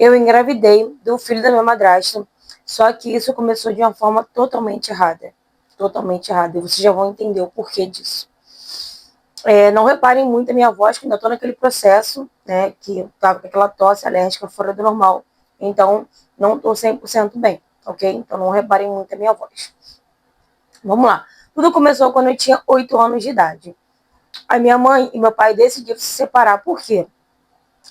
eu engravidei do filho da minha madrasta, só que isso começou de uma forma totalmente errada. Totalmente errada. E vocês já vão entender o porquê disso. Não reparem muito a minha voz, que ainda estou naquele processo, né, que eu estava com aquela tosse alérgica fora do normal. Então, não estou 100% bem, ok? Então, não reparem muito a minha voz. Vamos lá. Tudo começou quando eu tinha 8 anos de idade. A minha mãe e meu pai decidiram se separar. Por quê?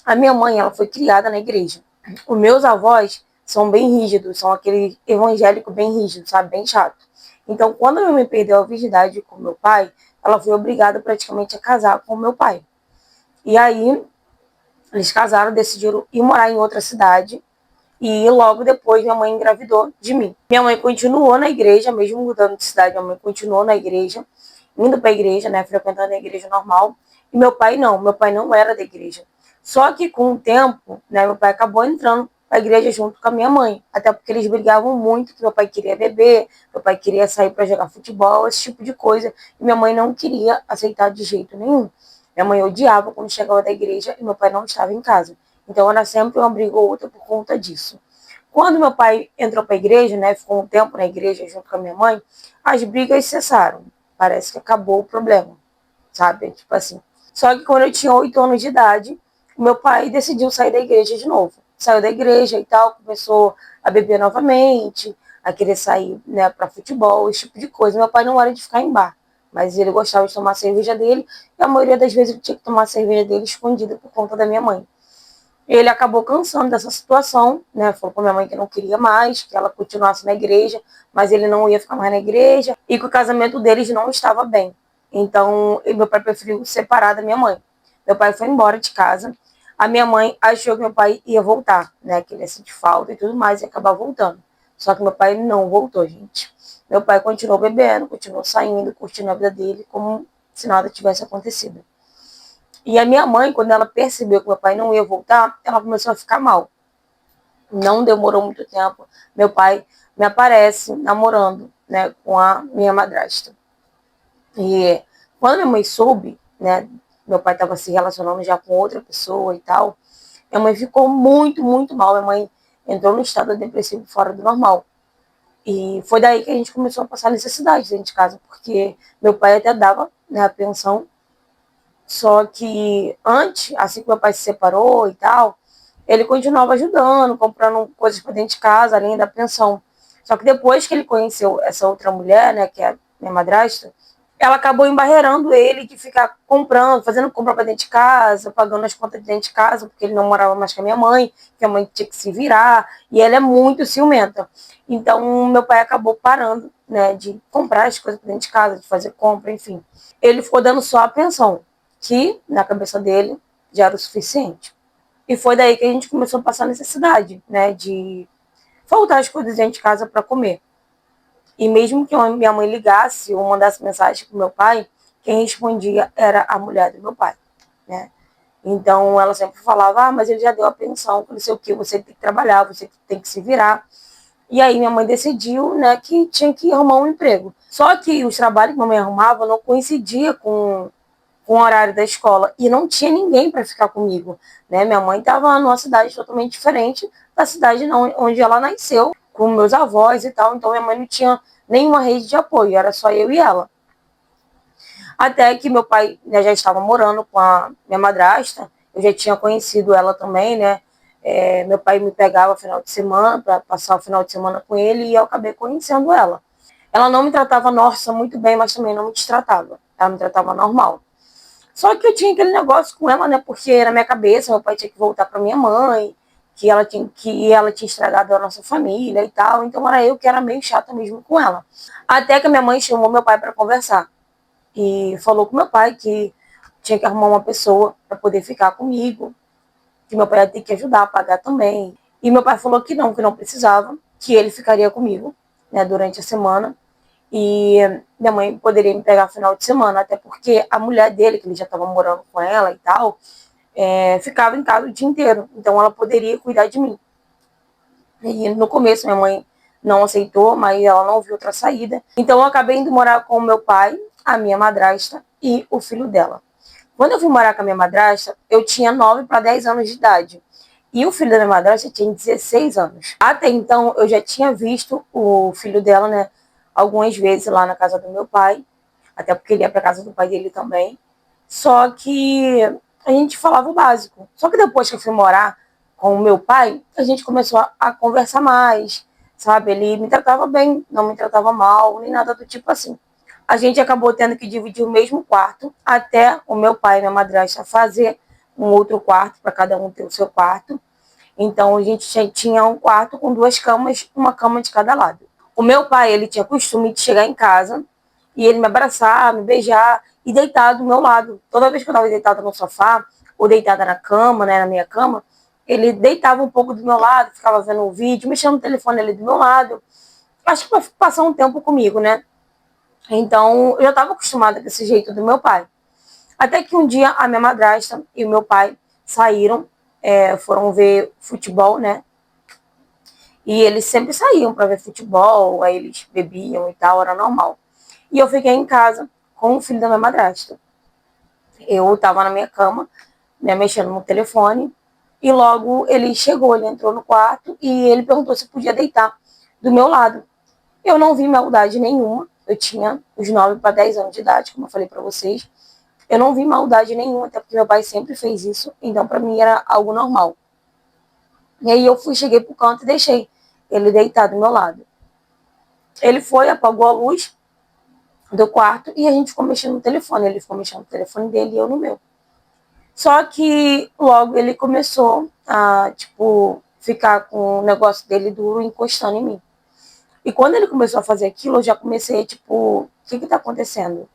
A minha mãe, ela foi criada na igreja. Os meus avós são bem rígidos, são aquele evangélico bem rígido, sabe? Bem chato. Então, quando a minha mãe perdeu a virgindade com meu pai, ela foi obrigada praticamente a casar com meu pai. E aí, eles casaram, decidiram ir morar em outra cidade. E logo depois, minha mãe engravidou de mim. Minha mãe continuou na igreja, mesmo mudando de cidade, minha mãe continuou na igreja, indo para a igreja, né? Frequentando a igreja normal. E meu pai não era da igreja. Só que com o tempo, né, meu pai acabou entrando para a igreja junto com a minha mãe. Até porque eles brigavam muito, que meu pai queria beber, meu pai queria sair para jogar futebol, esse tipo de coisa. E minha mãe não queria aceitar de jeito nenhum. Minha mãe odiava quando chegava da igreja e meu pai não estava em casa. Então era sempre uma briga ou outra por conta disso. Quando meu pai entrou para a igreja, né, ficou um tempo na igreja junto com a minha mãe, as brigas cessaram. Parece que acabou o problema, sabe? Tipo assim. Só que quando eu tinha 8 anos de idade, meu pai decidiu sair da igreja de novo. Saiu da igreja e tal, começou a beber novamente, a querer sair, né, para futebol, esse tipo de coisa. Meu pai não era de ficar em bar, mas ele gostava de tomar a cerveja dele, e a maioria das vezes ele tinha que tomar a cerveja dele escondida por conta da minha mãe. Ele acabou cansando dessa situação, né? Falou para minha mãe que não queria mais, que ela continuasse na igreja, mas ele não ia ficar mais na igreja e que o casamento deles não estava bem. Então, meu pai preferiu separar da minha mãe. Meu pai foi embora de casa. A minha mãe achou que meu pai ia voltar, né? Que ele ia sentir falta e tudo mais e acabar voltando. Só que meu pai não voltou, gente. Meu pai continuou bebendo, continuou saindo, curtindo a vida dele, como se nada tivesse acontecido. E a minha mãe, quando ela percebeu que meu pai não ia voltar, ela começou a ficar mal. Não demorou muito tempo. Meu pai me aparece namorando, né, com a minha madrasta. E quando minha mãe soube, né, meu pai estava se relacionando já com outra pessoa e tal, minha mãe ficou muito, muito mal. Minha mãe entrou no estado depressivo fora do normal. E foi daí que a gente começou a passar necessidade dentro de casa, porque meu pai até dava, né, a pensão. Só que antes, assim que meu pai se separou e tal, ele continuava ajudando, comprando coisas para dentro de casa, além da pensão. Só que depois que ele conheceu essa outra mulher, né, que é a minha madrasta, ela acabou embarreirando ele de ficar comprando, fazendo compra para dentro de casa, pagando as contas de dentro de casa, porque ele não morava mais com a minha mãe, que a mãe tinha que se virar, e ela é muito ciumenta. Então, meu pai acabou parando, né, de comprar as coisas para dentro de casa, de fazer compra, enfim. Ele ficou dando só a pensão, que na cabeça dele já era o suficiente. E foi daí que a gente começou a passar necessidade, né, de faltar as coisas dentro de casa para comer. E mesmo que minha mãe ligasse ou mandasse mensagem para o meu pai, quem respondia era a mulher do meu pai, né? Então ela sempre falava, mas ele já deu a pensão, não sei o que, você tem que trabalhar, você tem que se virar. E aí minha mãe decidiu, né, que tinha que arrumar um emprego. Só que os trabalhos que minha mãe arrumava não coincidia com o horário da escola e não tinha ninguém para ficar comigo, né? Minha mãe estava numa cidade totalmente diferente da cidade onde ela nasceu, com meus avós e tal, então minha mãe não tinha nenhuma rede de apoio, era só eu e ela. Até que meu pai, né, já estava morando com a minha madrasta, eu já tinha conhecido ela também, né? Meu pai me pegava no final de semana para passar o final de semana com ele e eu acabei conhecendo ela. Ela não me tratava, nossa, muito bem, mas também não me destratava. Ela me tratava normal. Só que eu tinha aquele negócio com ela, né? Porque na minha cabeça meu pai tinha que voltar para minha mãe, que ela tinha estragado a nossa família e tal. Então era eu que era meio chata mesmo com ela. Até que a minha mãe chamou meu pai para conversar e falou com meu pai que tinha que arrumar uma pessoa para poder ficar comigo, que meu pai ia ter que ajudar a pagar também. E meu pai falou que não precisava, que ele ficaria comigo, né, durante a semana. E minha mãe poderia me pegar no final de semana, até porque a mulher dele, que ele já estava morando com ela e tal, ficava em casa o dia inteiro. Então ela poderia cuidar de mim. E no começo minha mãe não aceitou, mas ela não viu outra saída. Então eu acabei indo morar com o meu pai, a minha madrasta e o filho dela. Quando eu fui morar com a minha madrasta, eu tinha 9 para 10 anos de idade. E o filho da minha madrasta tinha 16 anos. Até então, eu já tinha visto o filho dela, né, algumas vezes lá na casa do meu pai, até porque ele ia para casa do pai dele também. Só que a gente falava o básico. Só que depois que eu fui morar com o meu pai, a gente começou a conversar mais, sabe? Ele me tratava bem, não me tratava mal, nem nada do tipo assim. A gente acabou tendo que dividir o mesmo quarto, até o meu pai e minha madrasta fazer um outro quarto, para cada um ter o seu quarto. Então a gente tinha um quarto com duas camas, uma cama de cada lado. O meu pai, ele tinha costume de chegar em casa e ele me abraçar, me beijar e deitar do meu lado. Toda vez que eu estava deitada no sofá ou deitada na cama, né, na minha cama, ele deitava um pouco do meu lado, ficava vendo um vídeo, mexendo no telefone ali do meu lado. Acho que para passar um tempo comigo, né? Então, eu já estava acostumada com esse jeito do meu pai. Até que um dia a minha madrasta e o meu pai saíram, foram ver futebol, né? E eles sempre saíam para ver futebol, aí eles bebiam e tal, era normal. E eu fiquei em casa com o filho da minha madrasta. Eu estava na minha cama, né, mexendo no telefone, e logo ele chegou, ele entrou no quarto e ele perguntou se podia deitar do meu lado. Eu não vi maldade nenhuma, eu tinha os 9 para 10 anos de idade, como eu falei para vocês. Eu não vi maldade nenhuma, até porque meu pai sempre fez isso, então para mim era algo normal. E aí eu cheguei pro canto e deixei ele deitado do meu lado. Ele foi, apagou a luz do quarto e a gente ficou mexendo no telefone. Ele ficou mexendo no telefone dele e eu no meu. Só que logo ele começou a, tipo, ficar com o negócio dele duro encostando em mim. E quando ele começou a fazer aquilo, eu já comecei, tipo, o que tá acontecendo?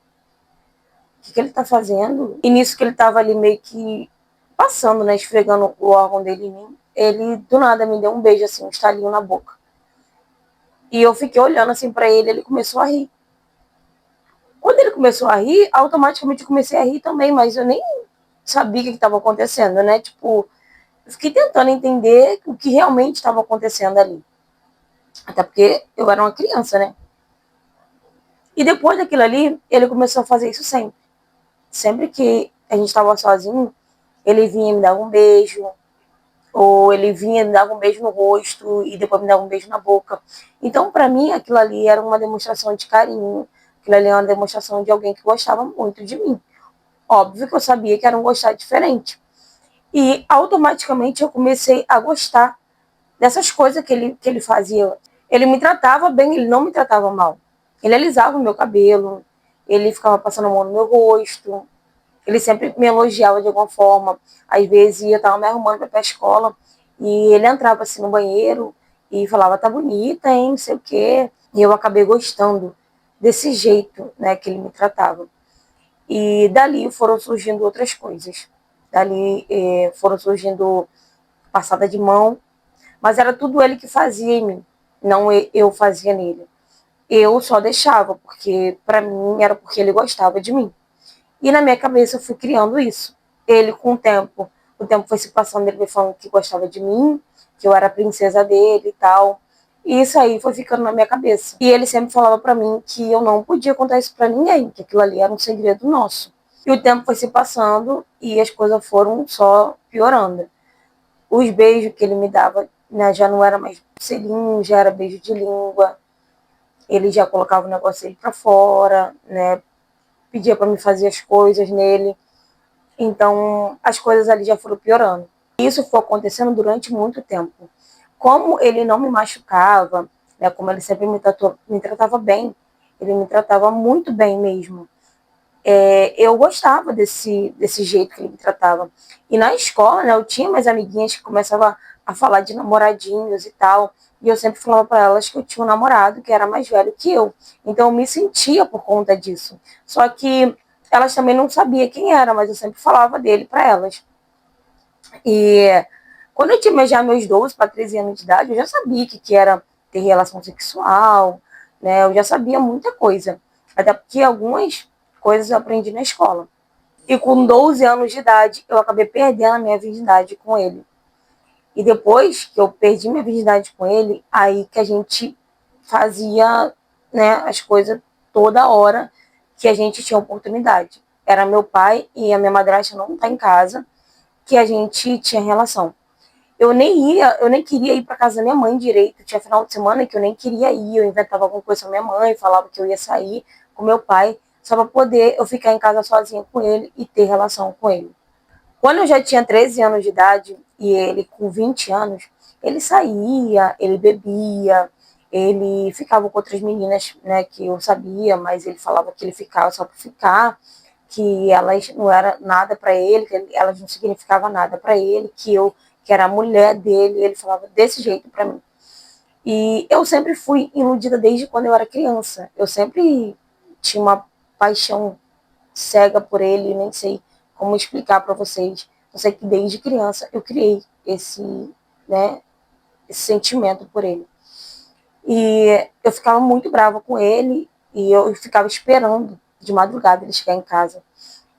O que ele tá fazendo? E nisso que ele tava ali meio que passando, né, esfregando o órgão dele em mim, ele do nada me deu um beijo, assim, um estalinho na boca. E eu fiquei olhando assim pra ele, ele começou a rir. Quando ele começou a rir, automaticamente eu comecei a rir também, mas eu nem sabia o que estava acontecendo, né? Tipo, eu fiquei tentando entender o que realmente estava acontecendo ali. Até porque eu era uma criança, né? E depois daquilo ali, ele começou a fazer isso sempre. Sempre que a gente estava sozinho, ele vinha me dar um beijo, ou ele vinha me dar um beijo no rosto e depois me dar um beijo na boca. Então, para mim, aquilo ali era uma demonstração de carinho, aquilo ali era uma demonstração de alguém que gostava muito de mim. Óbvio que eu sabia que era um gostar diferente. E automaticamente eu comecei a gostar dessas coisas que ele fazia. Ele me tratava bem, ele não me tratava mal. Ele alisava o meu cabelo, ele ficava passando a mão no meu rosto, ele sempre me elogiava de alguma forma. Às vezes eu estava me arrumando para ir para a escola e ele entrava assim no banheiro e falava, tá bonita, hein, não sei o quê. E eu acabei gostando desse jeito, né, que ele me tratava. E dali foram surgindo outras coisas. Dali foram surgindo passada de mão, mas era tudo ele que fazia em mim, não eu fazia nele. Eu só deixava, porque para mim era porque ele gostava de mim. E na minha cabeça eu fui criando isso. Ele, com o tempo foi se passando, ele me falando que gostava de mim, que eu era a princesa dele e tal. E isso aí foi ficando na minha cabeça. E ele sempre falava para mim que eu não podia contar isso para ninguém, que aquilo ali era um segredo nosso. E o tempo foi se passando e as coisas foram só piorando. Os beijos que ele me dava, né, já não era mais selinho, já era beijo de língua. Ele já colocava o negócio dele para fora, né? Pedia para me fazer as coisas nele. Então, as coisas ali já foram piorando. Isso foi acontecendo durante muito tempo. Como ele não me machucava, né, como ele sempre me tratava bem, ele me tratava muito bem mesmo. Eu gostava desse jeito que ele me tratava. E na escola, né, eu tinha mais amiguinhas que começavam a falar de namoradinhos e tal. E eu sempre falava para elas que eu tinha um namorado que era mais velho que eu. Então eu me sentia por conta disso. Só que elas também não sabiam quem era, mas eu sempre falava dele para elas. E quando eu tinha já meus 12 para 13 anos de idade, eu já sabia que era ter relação sexual, né? Eu já sabia muita coisa. Até porque algumas coisas eu aprendi na escola. E com 12 anos de idade, eu acabei perdendo a minha virgindade com ele. E depois que eu perdi minha virgindade com ele, aí que a gente fazia, né, as coisas toda hora que a gente tinha oportunidade. Era meu pai e a minha madrasta não tá em casa, que a gente tinha relação. Eu nem queria ir para casa da minha mãe direito. Tinha final de semana que eu nem queria ir. Eu inventava alguma coisa com a minha mãe, falava que eu ia sair com meu pai, só para poder eu ficar em casa sozinha com ele e ter relação com ele. Quando eu já tinha 13 anos de idade e ele com 20 anos, ele saía, ele bebia, ele ficava com outras meninas, né, que eu sabia, mas ele falava que ele ficava só por ficar, que elas não era nada para ele, que elas não significavam nada para ele, que era a mulher dele, ele falava desse jeito para mim. E eu sempre fui iludida desde quando eu era criança. Eu sempre tinha uma paixão cega por ele, nem sei como explicar para vocês. Eu sei que desde criança eu criei né, esse sentimento por ele. E eu ficava muito brava com ele e eu ficava esperando de madrugada ele chegar em casa.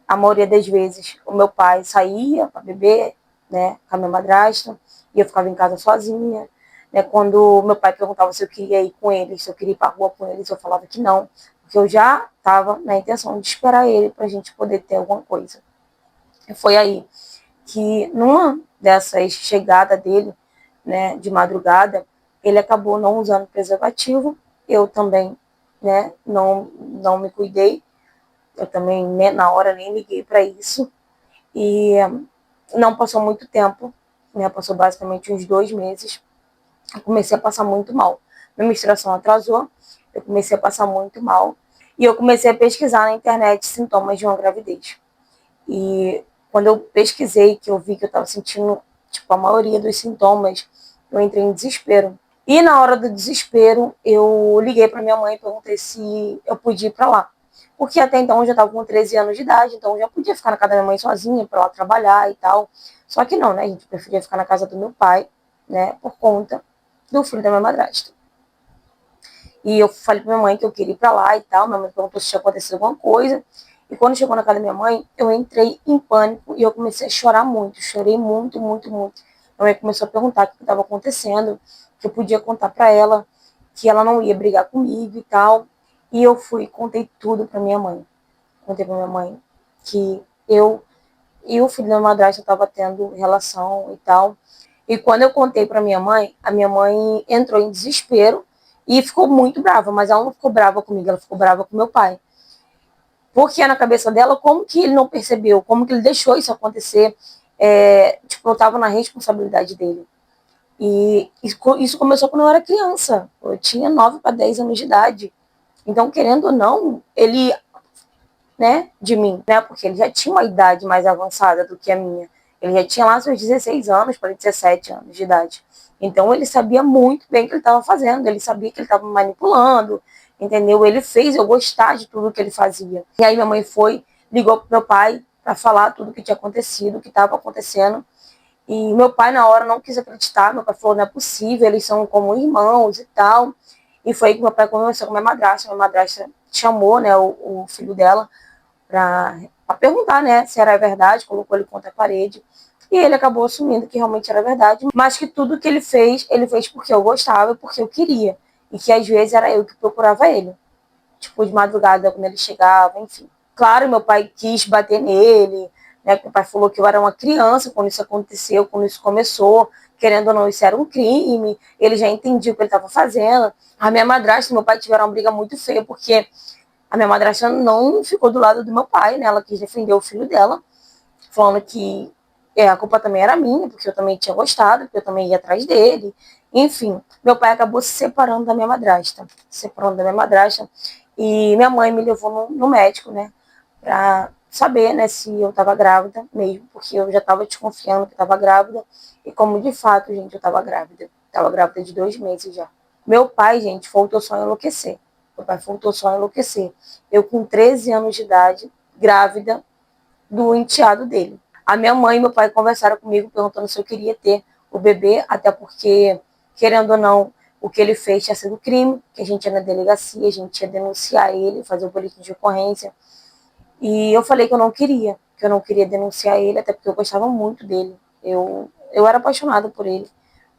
A maioria das vezes o meu pai saía para beber, né, com a minha madrasta, e eu ficava em casa sozinha. Né, quando meu pai perguntava se eu queria ir com eles, se eu queria ir para a rua com eles, eu falava que não, porque eu já estava na intenção de esperar ele para a gente poder ter alguma coisa. E foi aí que, numa dessas chegadas dele, né, de madrugada, ele acabou não usando preservativo. Eu também, né, não me cuidei. Eu também, né, na hora, nem liguei para isso. E não passou muito tempo, né, passou basicamente uns 2 meses. Eu comecei a passar muito mal. Minha menstruação atrasou, eu comecei a passar muito mal. E eu comecei a pesquisar na internet sintomas de uma gravidez. E quando eu pesquisei, que eu vi que eu estava sentindo, tipo, a maioria dos sintomas, eu entrei em desespero. E na hora do desespero, eu liguei para minha mãe e perguntei se eu podia ir para lá. Porque até então eu já estava com 13 anos de idade, então eu já podia ficar na casa da minha mãe sozinha, para ela trabalhar e tal. Só que não, né? A gente preferia ficar na casa do meu pai, né? Por conta do filho da minha madrasta. E eu falei pra minha mãe que eu queria ir pra lá e tal. Minha mãe perguntou se tinha acontecido alguma coisa. E quando chegou na casa da minha mãe, eu entrei em pânico e eu comecei a chorar muito. Chorei muito, muito, muito. Minha mãe começou a perguntar o que estava acontecendo, que eu podia contar pra ela, que ela não ia brigar comigo e tal. E eu fui e contei tudo pra minha mãe. Contei pra minha mãe que eu e o filho da madrasta estava tendo relação e tal. E quando eu contei para minha mãe, a minha mãe entrou em desespero e ficou muito brava, mas ela não ficou brava comigo, ela ficou brava com meu pai. Porque na cabeça dela, como que ele não percebeu, como que ele deixou isso acontecer, tipo, eu estava na responsabilidade dele. E isso começou quando eu era criança, eu tinha 9 para 10 anos de idade. Então, querendo ou não, ele, né, de mim, né, porque ele já tinha uma idade mais avançada do que a minha. Ele já tinha lá seus 16 anos para 17 anos de idade. Então ele sabia muito bem o que ele estava fazendo, ele sabia que ele estava manipulando, entendeu? Ele fez eu gostar de tudo que ele fazia. E aí minha mãe foi, ligou pro meu pai para falar tudo o que tinha acontecido, o que estava acontecendo. E meu pai na hora não quis acreditar, meu pai falou, não é possível, eles são como irmãos e tal. E foi aí que meu pai conversou com minha madrasta chamou, né, o filho dela para perguntar, né, se era verdade, colocou ele contra a parede. E ele acabou assumindo que realmente era verdade, mas que tudo que ele fez porque eu gostava, porque eu queria. E que às vezes era eu que procurava ele. Tipo, de madrugada, quando ele chegava, enfim. Claro, meu pai quis bater nele, né? Meu pai falou que eu era uma criança quando isso aconteceu, quando isso começou. Querendo ou não, isso era um crime. Ele já entendia o que ele estava fazendo. A minha madrasta e meu pai tiveram uma briga muito feia, porque a minha madrasta não ficou do lado do meu pai, né? Ela quis defender o filho dela, falando que a culpa também era minha, porque eu também tinha gostado, porque eu também ia atrás dele. Enfim, meu pai acabou se separando da minha madrasta. E minha mãe me levou no médico, né? Pra saber, né, se eu tava grávida mesmo, porque eu já tava desconfiando que tava grávida. E como de fato, gente, eu tava grávida. Tava grávida de 2 meses já. Meu pai, gente, faltou só enlouquecer. Meu pai faltou só enlouquecer. Eu com 13 anos de idade, grávida do enteado dele. A minha mãe e meu pai conversaram comigo perguntando se eu queria ter o bebê, até porque, querendo ou não, o que ele fez tinha sido crime, que a gente ia na delegacia, a gente ia denunciar ele, fazer o boletim de ocorrência. E eu falei que eu não queria denunciar ele, até porque eu gostava muito dele. Eu era apaixonada por ele.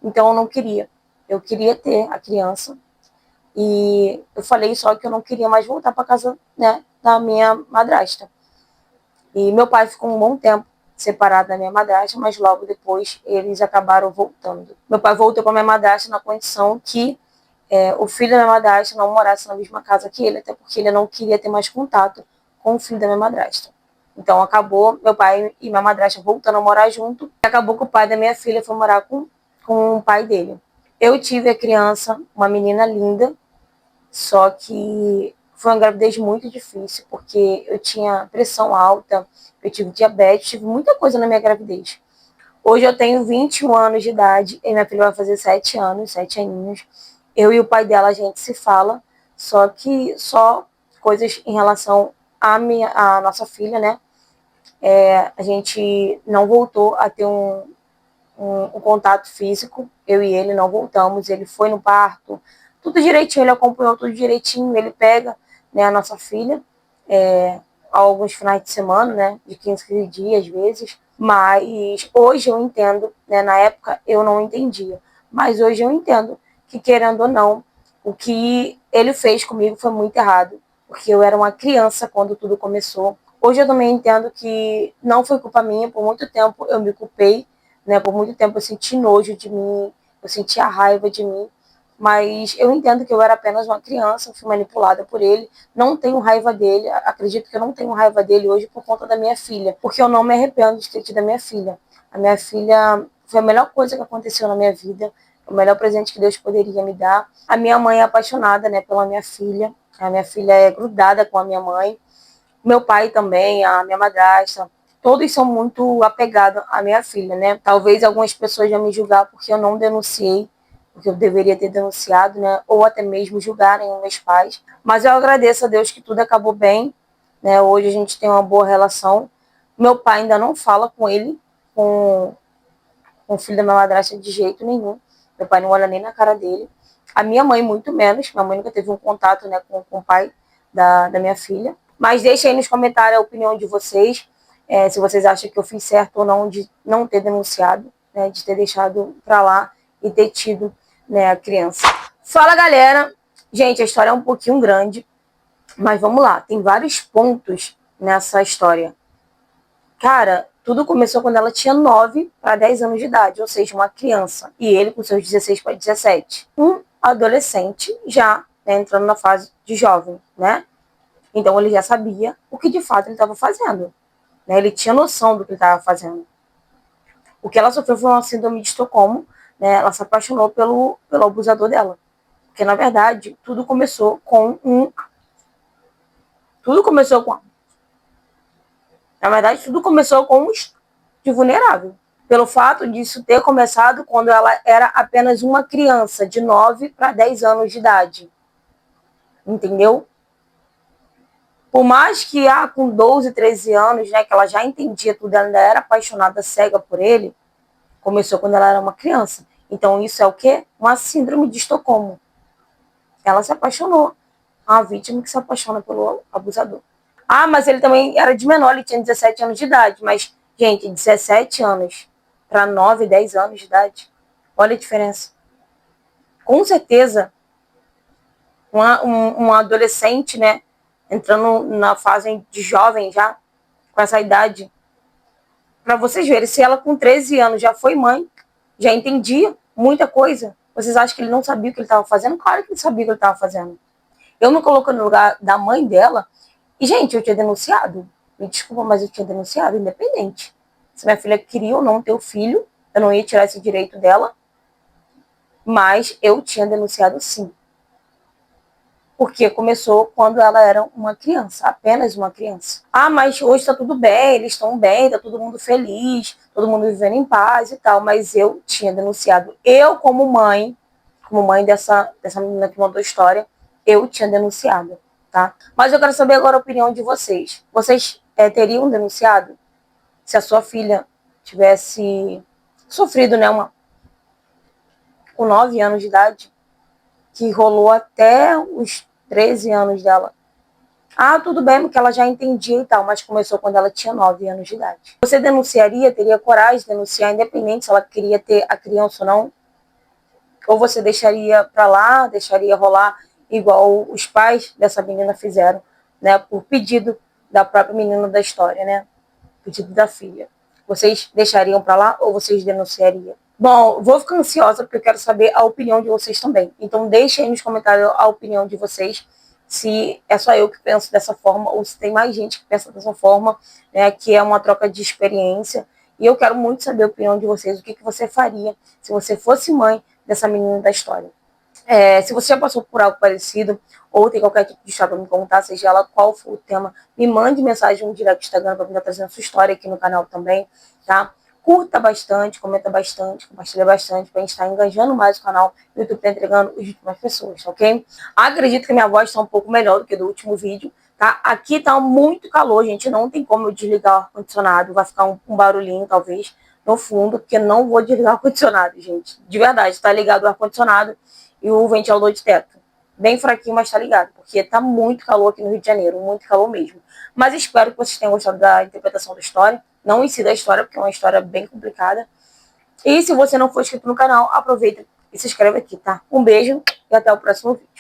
Então eu não queria. Eu queria ter a criança. E eu falei só que eu não queria mais voltar para casa, né, da minha madrasta. E meu pai ficou um bom tempo separado da minha madrasta, mas logo depois eles acabaram voltando. Meu pai voltou com a minha madrasta na condição que o filho da minha madrasta não morasse na mesma casa que ele, até porque ele não queria ter mais contato com o filho da minha madrasta. Então acabou meu pai e minha madrasta voltando a morar junto, e acabou que o pai da minha filha foi morar com o pai dele. Eu tive a criança, uma menina linda, só que foi uma gravidez muito difícil, porque eu tinha pressão alta, eu tive diabetes, tive muita coisa na minha gravidez. Hoje eu tenho 21 anos de idade e minha filha vai fazer 7 anos, 7 aninhos. Eu e o pai dela, a gente se fala, só coisas em relação à nossa filha, né? A gente não voltou a ter um contato físico, eu e ele não voltamos, ele foi no parto, tudo direitinho, ele acompanhou tudo direitinho, ele pega, né, a nossa filha, alguns finais de semana, né, de 15 dias, às vezes, mas hoje eu entendo, né, na época eu não entendia, mas hoje eu entendo que, querendo ou não, o que ele fez comigo foi muito errado, porque eu era uma criança quando tudo começou. Hoje eu também entendo que não foi culpa minha, por muito tempo eu me culpei, né? Por muito tempo eu senti nojo de mim, eu sentia raiva de mim, mas eu entendo que eu era apenas uma criança, fui manipulada por ele, não tenho raiva dele, acredito que eu não tenho raiva dele hoje por conta da minha filha, porque eu não me arrependo de ter tido a minha filha. A minha filha foi a melhor coisa que aconteceu na minha vida, o melhor presente que Deus poderia me dar. A minha mãe é apaixonada, né, pela minha filha, a minha filha é grudada com a minha mãe, meu pai também, a minha madrasta, todos são muito apegados à minha filha, né? Talvez algumas pessoas já me julgar porque eu não denunciei, porque eu deveria ter denunciado, né? Ou até mesmo julgarem os meus pais. Mas eu agradeço a Deus que tudo acabou bem, né? Hoje a gente tem uma boa relação. Meu pai ainda não fala com ele, com o filho da minha madrasta de jeito nenhum. Meu pai não olha nem na cara dele. A minha mãe, muito menos. Minha mãe nunca teve um contato, né, com o pai da minha filha. Mas deixa aí nos comentários a opinião de vocês, se vocês acham que eu fiz certo ou não de não ter denunciado, né, de ter deixado pra lá e ter tido, né, a criança. Fala, galera! Gente, a história é um pouquinho grande, mas vamos lá. Tem vários pontos nessa história. Cara, tudo começou quando ela tinha 9 para 10 anos de idade, ou seja, uma criança. E ele com seus 16 para 17. Um adolescente já, né, entrando na fase de jovem, né? Então ele já sabia o que de fato ele estava fazendo. Né? Ele tinha noção do que ele estava fazendo. O que ela sofreu foi uma síndrome de Estocolmo, né? Ela se apaixonou pelo abusador dela. Porque, na verdade, tudo começou com Tudo começou com. Na verdade, tudo começou com um de vulnerável. Pelo fato disso ter começado quando ela era apenas uma criança, de 9 para 10 anos de idade. Entendeu? Por mais que com 12, 13 anos, né, que ela já entendia tudo, ela ainda era apaixonada, cega por ele, começou quando ela era uma criança. Então isso é o quê? Uma síndrome de Estocolmo. Ela se apaixonou. A vítima que se apaixona pelo abusador. Ah, mas ele também era de menor, ele tinha 17 anos de idade. Mas, gente, 17 anos para 9, 10 anos de idade. Olha a diferença. Com certeza, um adolescente, né, entrando na fase de jovem já, com essa idade, para vocês verem, se ela com 13 anos já foi mãe, já entendia muita coisa, vocês acham que ele não sabia o que ele estava fazendo? Claro que ele sabia o que ele estava fazendo. Eu me coloco no lugar da mãe dela, e, gente, eu tinha denunciado. Me desculpa, mas eu tinha denunciado, independente. Se minha filha queria ou não ter o filho, eu não ia tirar esse direito dela, mas eu tinha denunciado sim. Porque começou quando ela era uma criança, apenas uma criança. Ah, mas hoje tá tudo bem, eles estão bem, tá todo mundo feliz, todo mundo vivendo em paz e tal. Mas eu tinha denunciado. Eu, como mãe dessa menina que mandou a história, eu tinha denunciado, tá? Mas eu quero saber agora a opinião de vocês. Vocês teriam denunciado se a sua filha tivesse sofrido, né, com 9 anos de idade, que rolou até os 13 anos dela? Ah, tudo bem, porque ela já entendia e tal, mas começou quando ela tinha 9 anos de idade. Você denunciaria, teria coragem de denunciar, independente se ela queria ter a criança ou não? Ou você deixaria pra lá, deixaria rolar igual os pais dessa menina fizeram, né, por pedido da própria menina da história, né, pedido da filha. Vocês deixariam pra lá ou vocês denunciariam? Bom, vou ficar ansiosa porque eu quero saber a opinião de vocês também. Então deixem aí nos comentários a opinião de vocês, se é só eu que penso dessa forma ou se tem mais gente que pensa dessa forma, né, que é uma troca de experiência. E eu quero muito saber a opinião de vocês, o que você faria se você fosse mãe dessa menina da história. Se você já passou por algo parecido ou tem qualquer tipo de história para me contar, seja ela qual for o tema, me mande mensagem no direct do Instagram para eu estar trazendo a sua história aqui no canal também, tá? Curta bastante, comenta bastante, compartilha bastante para a gente estar engajando mais o canal e o YouTube está entregando os vídeos para mais pessoas, ok? Acredito que a minha voz está um pouco melhor do que do último vídeo, tá? Aqui tá muito calor, gente, não tem como eu desligar o ar-condicionado, vai ficar um barulhinho talvez no fundo, porque não vou desligar o ar-condicionado, gente. De verdade, tá ligado o ar-condicionado e o ventilador de teto. Bem fraquinho, mas tá ligado, porque tá muito calor aqui no Rio de Janeiro, muito calor mesmo. Mas espero que vocês tenham gostado da interpretação da história, não em si da história, porque é uma história bem complicada. E se você não for inscrito no canal, aproveita e se inscreve aqui, tá? Um beijo e até o próximo vídeo.